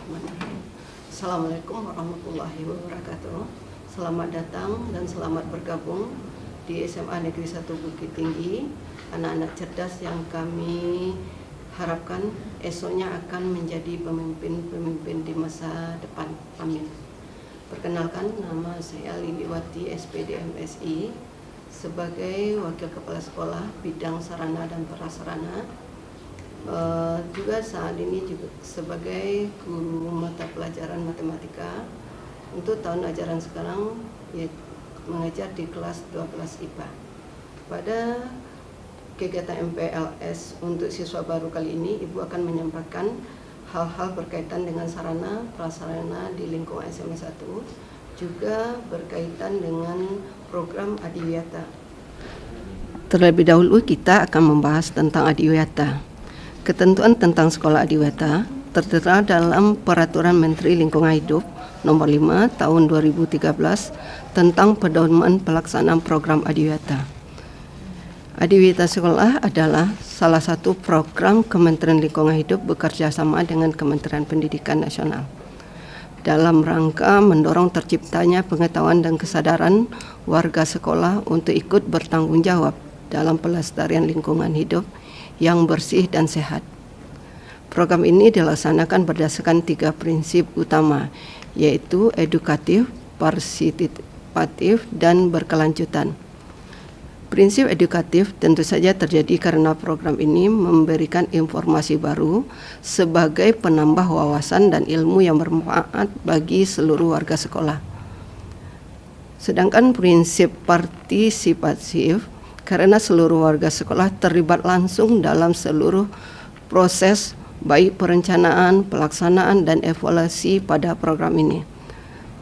Bismillahirrahmanirrahim. Assalamualaikum warahmatullahi wabarakatuh. Selamat datang dan selamat bergabung di SMA Negeri 1 Bukit Tinggi. Anak-anak cerdas yang kami harapkan esoknya akan menjadi pemimpin-pemimpin di masa depan. Amin. Perkenalkan, nama saya Liliwati SPD MSI sebagai Wakil Kepala Sekolah Bidang Sarana dan Prasarana. Juga saat ini juga sebagai guru mata pelajaran matematika untuk tahun ajaran sekarang, mengajar di kelas 12 IPA. Pada kegiatan MPLS untuk siswa baru kali ini, Ibu akan menyampaikan hal-hal berkaitan dengan sarana prasarana di lingkungan SMA 1, juga berkaitan dengan program Adiwiyata. Terlebih dahulu kita akan membahas tentang Adiwiyata. Ketentuan tentang sekolah Adiwiyata tertera dalam Peraturan Menteri Lingkungan Hidup Nomor 5 Tahun 2013 tentang pedoman pelaksanaan program Adiwiyata. Adiwiyata Sekolah adalah salah satu program Kementerian Lingkungan Hidup bekerja sama dengan Kementerian Pendidikan Nasional dalam rangka mendorong terciptanya pengetahuan dan kesadaran warga sekolah untuk ikut bertanggung jawab dalam pelestarian lingkungan hidup yang bersih dan sehat. Program ini dilaksanakan berdasarkan 3 prinsip utama, yaitu edukatif, partisipatif, dan berkelanjutan. Prinsip edukatif tentu saja terjadi karena program ini memberikan informasi baru sebagai penambah wawasan dan ilmu yang bermanfaat bagi seluruh warga sekolah. Sedangkan prinsip partisipatif karena seluruh warga sekolah terlibat langsung dalam seluruh proses baik perencanaan, pelaksanaan, dan evaluasi pada program ini.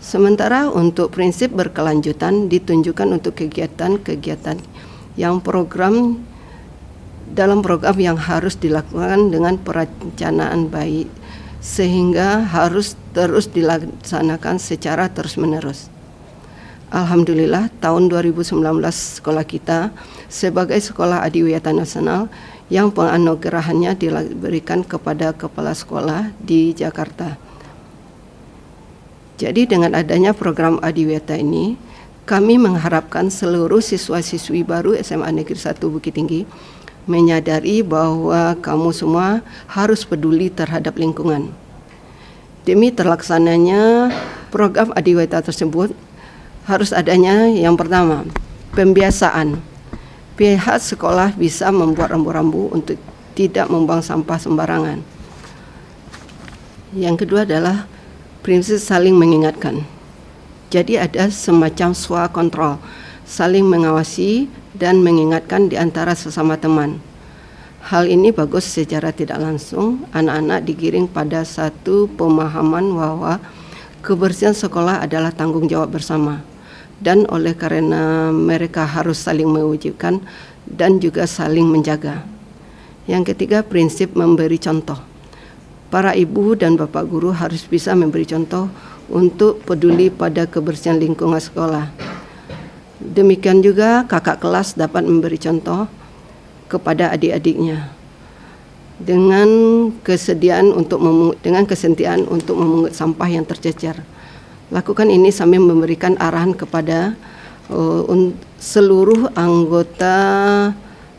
Sementara untuk prinsip berkelanjutan ditunjukkan untuk kegiatan-kegiatan yang dalam program yang harus dilakukan dengan perencanaan baik, sehingga harus terus dilaksanakan secara terus-menerus. Alhamdulillah, tahun 2019 sekolah kita sebagai sekolah Adiwiyata Nasional yang penganugerahannya diberikan kepada kepala sekolah di Jakarta. Jadi dengan adanya program Adiwiyata ini, kami mengharapkan seluruh siswa-siswi baru SMA Negeri 1 Bukit Tinggi menyadari bahwa kamu semua harus peduli terhadap lingkungan. Demi terlaksananya program Adiwiyata tersebut, harus adanya yang pertama, pembiasaan. Pihak sekolah bisa membuat rambu-rambu untuk tidak membuang sampah sembarangan. Yang kedua adalah prinsip saling mengingatkan. Jadi ada semacam SWA kontrol, saling mengawasi dan mengingatkan di antara sesama teman. Hal ini bagus secara tidak langsung, anak-anak digiring pada satu pemahaman bahwa kebersihan sekolah adalah tanggung jawab bersama. Dan oleh karena mereka harus saling mewujudkan dan juga saling menjaga. Yang ketiga, prinsip memberi contoh. Para ibu dan bapak guru harus bisa memberi contoh untuk peduli pada kebersihan lingkungan sekolah. Demikian juga kakak kelas dapat memberi contoh kepada adik-adiknya dengan kesediaan untuk memungut sampah yang tercecer. Lakukan ini sambil memberikan arahan kepada seluruh anggota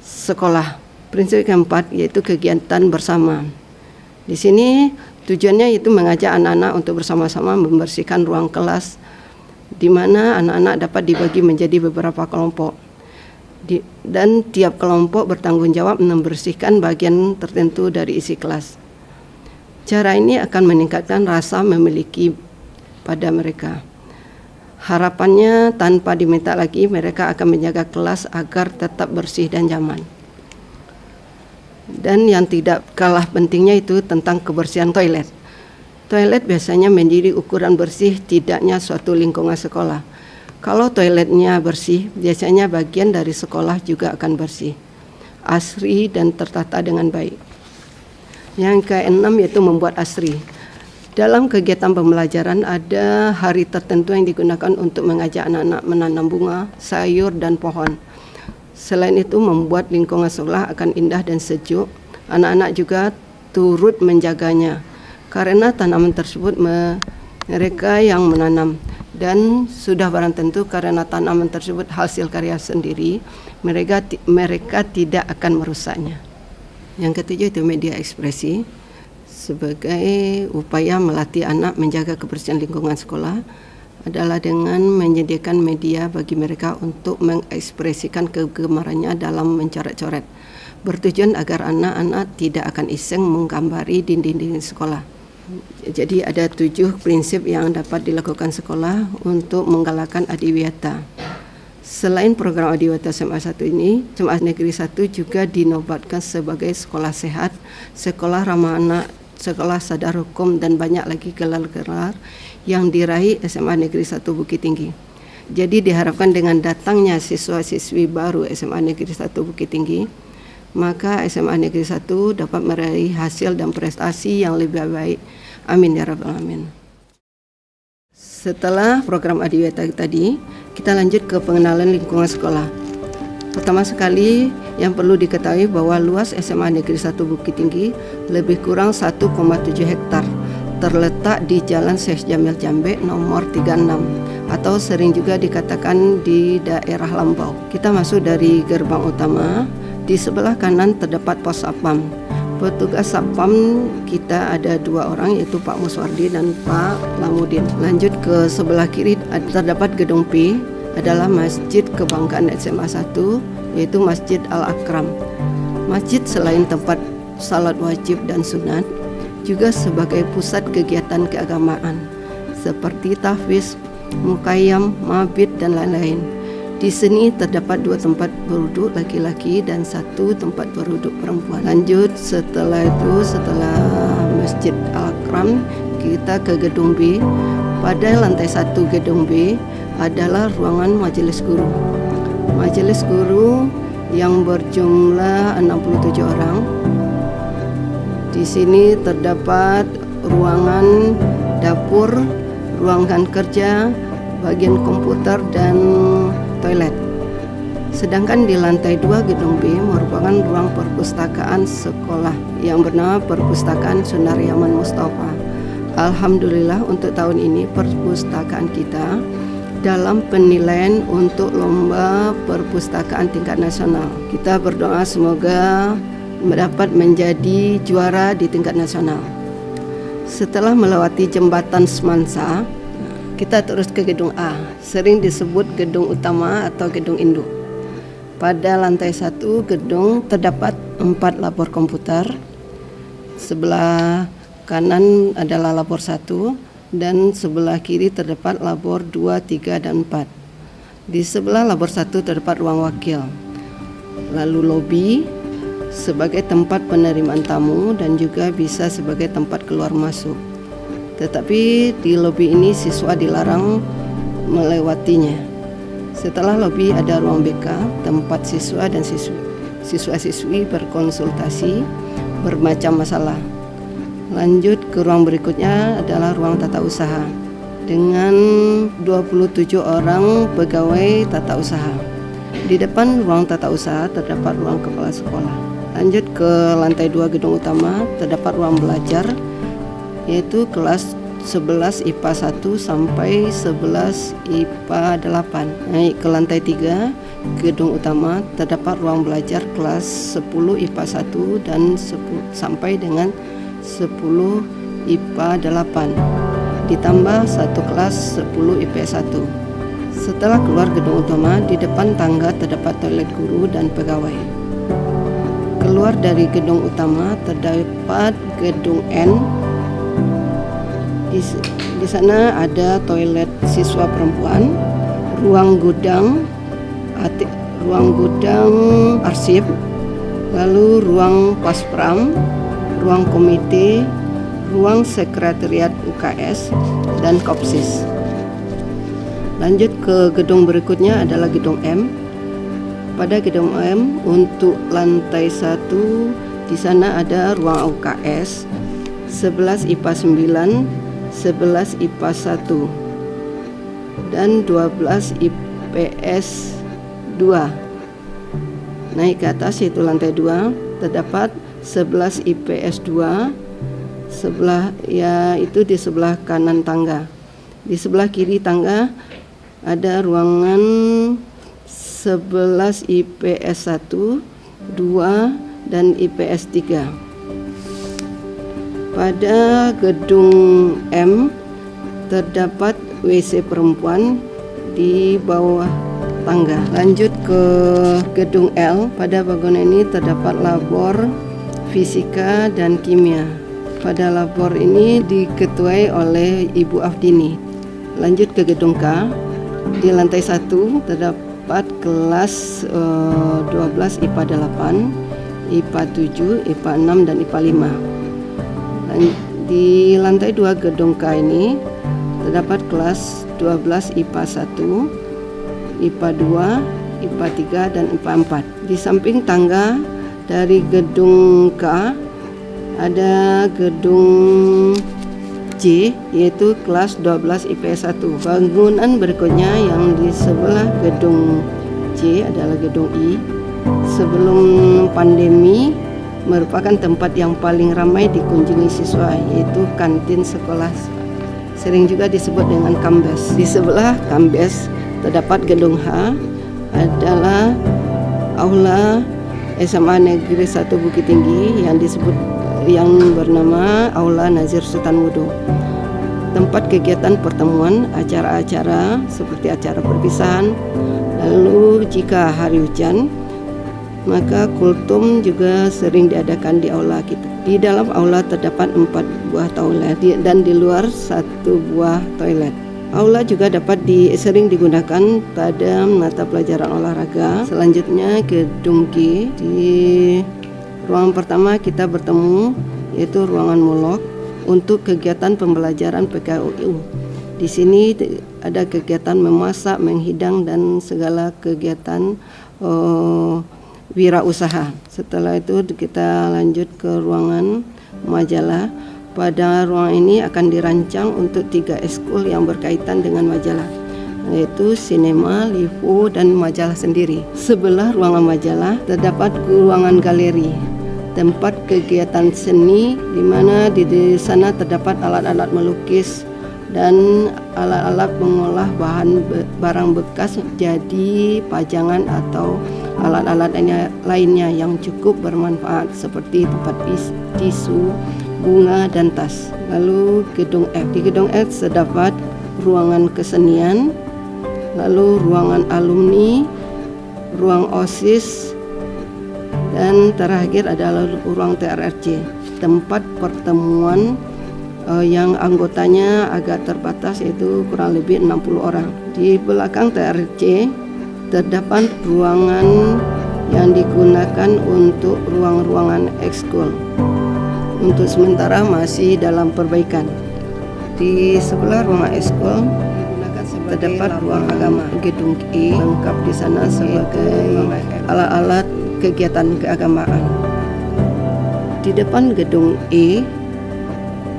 sekolah. Prinsip keempat yaitu kegiatan bersama. Di sini tujuannya itu mengajak anak-anak untuk bersama-sama membersihkan ruang kelas, di mana anak-anak dapat dibagi menjadi beberapa kelompok. Dan tiap kelompok bertanggung jawab membersihkan bagian tertentu dari isi kelas. Cara ini akan meningkatkan rasa memiliki pada mereka. Harapannya tanpa diminta lagi mereka akan menjaga kelas agar tetap bersih dan nyaman. Dan yang tidak kalah pentingnya itu tentang kebersihan toilet. Toilet biasanya menjadi ukuran bersih tidaknya suatu lingkungan sekolah. Kalau toiletnya bersih, biasanya bagian dari sekolah juga akan bersih, asri dan tertata dengan baik. Yang keenam yaitu membuat asri. Dalam kegiatan pembelajaran ada hari tertentu yang digunakan untuk mengajak anak-anak menanam bunga, sayur, dan pohon. Selain itu membuat lingkungan sekolah akan indah dan sejuk. Anak-anak juga turut menjaganya. karena tanaman tersebut mereka yang menanam, dan sudah barang tentu karena tanaman tersebut hasil karya sendiri, mereka tidak akan merusaknya. Yang ketujuh itu media ekspresi, sebagai upaya melatih anak menjaga kebersihan lingkungan sekolah adalah dengan menyediakan media bagi mereka untuk mengekspresikan kegemarannya dalam mencoret-coret, bertujuan agar anak-anak tidak akan iseng menggambari dinding-dinding sekolah. Jadi ada 7 prinsip yang dapat dilakukan sekolah untuk menggalakkan adiwiyata. Selain program adiwiyata SMA 1 ini, SMA Negeri 1 juga dinobatkan sebagai sekolah sehat, sekolah ramah anak, sekolah sadar hukum, dan banyak lagi gelar-gelar yang diraih SMA Negeri 1 Bukit Tinggi. Jadi diharapkan dengan datangnya siswa-siswi baru SMA Negeri 1 Bukit Tinggi, maka SMA Negeri 1 dapat meraih hasil dan prestasi yang lebih baik. Amin ya rabbal alamin. Setelah program adiwiyata tadi, kita lanjut ke pengenalan lingkungan sekolah. Pertama sekali yang perlu diketahui bahwa luas SMA Negeri 1 Bukit Tinggi lebih kurang 1,7 hektar, terletak di Jalan Syekh Jamil Jambe nomor 36, atau sering juga dikatakan di daerah Lambau. Kita masuk dari gerbang utama, di sebelah kanan terdapat pos Satpam. Petugas Satpam kita ada 2 orang, yaitu Pak Muswardi dan Pak Lamudin. Lanjut ke sebelah kiri terdapat gedung P, adalah Masjid Kebanggaan SMA 1, yaitu Masjid Al-Akram. Masjid selain tempat salat wajib dan sunat, juga sebagai pusat kegiatan keagamaan seperti tahfiz, muqayyam, mabit, dan lain-lain. Di sini terdapat 2 tempat berwuduk laki-laki dan 1 tempat berwuduk perempuan. Lanjut setelah Masjid Al-Akram, kita ke gedung B. Pada lantai 1 gedung B adalah ruangan majelis guru. Majelis guru yang berjumlah 67 orang. Di sini terdapat ruangan dapur, ruangan kerja, bagian komputer, dan toilet. Sedangkan di lantai 2 gedung B merupakan ruang perpustakaan sekolah yang bernama Perpustakaan Sunaryaman Mustafa. Alhamdulillah untuk tahun ini perpustakaan kita dalam penilaian untuk lomba perpustakaan tingkat nasional. Kita berdoa semoga mendapat menjadi juara di tingkat nasional. Setelah melewati jembatan Semansa, kita terus ke gedung A, sering disebut gedung utama atau gedung induk. Pada lantai 1 gedung terdapat 4 labor komputer. Sebelah kanan adalah labor 1 dan sebelah kiri terdapat labor 2, 3, dan 4. Di sebelah labor 1 terdapat ruang wakil. Lalu lobi sebagai tempat penerimaan tamu dan juga bisa sebagai tempat keluar masuk. Tetapi di lobi ini siswa dilarang melewatinya. Setelah lobi ada ruang BK, tempat siswa dan siswa-siswi berkonsultasi bermacam masalah. Lanjut ke ruang berikutnya adalah ruang tata usaha dengan 27 orang pegawai tata usaha. Di depan ruang tata usaha terdapat ruang kepala sekolah. Lanjut ke lantai 2 gedung utama, terdapat ruang belajar, yaitu kelas 11 IPA 1 sampai 11 IPA 8. Naik ke lantai 3 gedung utama, terdapat ruang belajar kelas 10 IPA 1 dan sampai dengan 10 IPA 8. Ditambah 1 kelas 10 IPS 1. Setelah keluar gedung utama, di depan tangga terdapat toilet guru dan pegawai. Keluar dari gedung utama terdapat gedung N. Di sana ada toilet siswa perempuan, ruang gudang arsip, lalu ruang paspram, ruang komite, ruang sekretariat UKS, dan kopsis. Lanjut ke gedung berikutnya adalah gedung M. Pada gedung M untuk lantai 1 di sana ada ruang UKS 11 IPA 9, 11 IPA 1 dan 12 IPS 2. Naik ke atas yaitu lantai 2 terdapat 11 IPS 2 sebelah, ya itu di sebelah kanan tangga. Di sebelah kiri tangga ada ruangan 11 IPS 1, 2 dan IPS 3. Pada gedung M terdapat WC perempuan di bawah tangga. Lanjut ke gedung L, pada bangunan ini terdapat labor fisika dan kimia. Pada labor ini diketuai oleh Ibu Afdini. Lanjut ke gedung K, di lantai 1 terdapat kelas 12 IPA 8, IPA 7, IPA 6 dan IPA 5. Di lantai 2 gedung K ini terdapat kelas 12 IPA 1, IPA 2, IPA 3 dan IPA 4. Di samping tangga dari gedung K ada gedung C, yaitu kelas 12 IPS 1. Bangunan berikutnya yang di sebelah gedung C adalah gedung I. Sebelum pandemi merupakan tempat yang paling ramai dikunjungi siswa, yaitu kantin sekolah, sering juga disebut dengan Kambes. Di sebelah Kambes terdapat gedung H, adalah aula SMA Negeri 1 Bukit Tinggi yang bernama Aula Nazir Sultan Wudhu. Tempat kegiatan pertemuan, acara-acara seperti acara perpisahan. Lalu jika hari hujan, maka kultum juga sering diadakan di aula kita. Di dalam aula terdapat 4 buah toilet dan di luar 1 buah toilet. Aula juga dapat sering digunakan pada mata pelajaran olahraga. Selanjutnya gedung G. Di ruangan pertama kita bertemu, yaitu ruangan mulok untuk kegiatan pembelajaran PKUU. Di sini ada kegiatan memasak, menghidang dan segala kegiatan wirausaha. Setelah itu kita lanjut ke ruangan majalah. Pada ruang ini akan dirancang untuk 3 ekskul yang berkaitan dengan majalah, yaitu sinema, LIFO, dan majalah sendiri. Sebelah ruangan majalah terdapat ruangan galeri, tempat kegiatan seni, di mana di sana terdapat alat-alat melukis dan alat-alat mengolah barang bekas jadi pajangan atau alat-alat lainnya yang cukup bermanfaat seperti tempat tisu, bunga dan tas. Lalu gedung F. Di gedung F terdapat ruangan kesenian, lalu ruangan alumni, ruang OSIS, dan terakhir adalah ruang TRRC, tempat pertemuan yang anggotanya agak terbatas, yaitu kurang lebih 60 orang. Di belakang TRC terdapat ruangan yang digunakan untuk ruang-ruangan ekskul. Untuk sementara masih dalam perbaikan. Di sebelah ruangan ekskul terdapat ruang agama. Gedung E lengkap di sana sebagai alat-alat kegiatan keagamaan. Di depan gedung E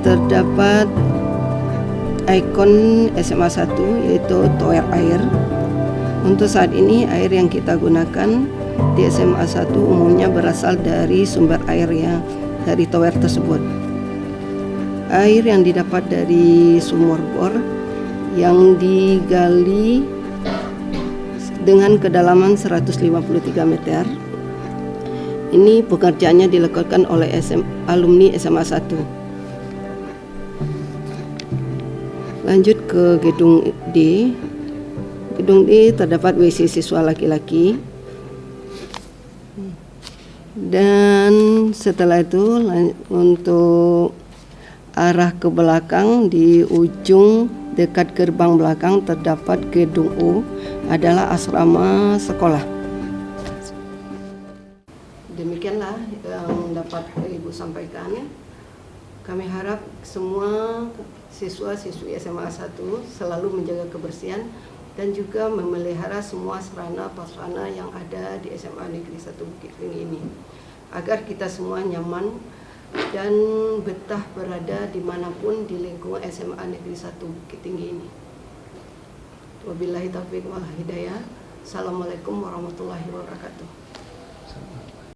terdapat ikon SMA 1, yaitu tower air. Untuk saat ini air yang kita gunakan di SMA 1 umumnya berasal dari sumber air yang dari tower tersebut. Air yang didapat dari sumur bor yang digali dengan kedalaman 153 meter. Ini pekerjaannya dilakukan oleh alumni SMA 1. Lanjut ke gedung D. Gedung D terdapat WC siswa laki-laki. Dan setelah itu untuk arah ke belakang, di ujung dekat gerbang belakang terdapat gedung U, adalah asrama sekolah. Demikianlah yang dapat Ibu sampaikan. Kami harap semua siswa-siswi SMA 1 selalu menjaga kebersihan dan juga memelihara semua sarana prasarana yang ada di SMA Negeri 1 Bukit Tinggi ini, agar kita semua nyaman dan betah berada dimanapun di lingkungan SMA Negeri 1 Bukit Tinggi ini. Wabillahi taufiq wal hidayah. Assalamualaikum warahmatullahi wabarakatuh.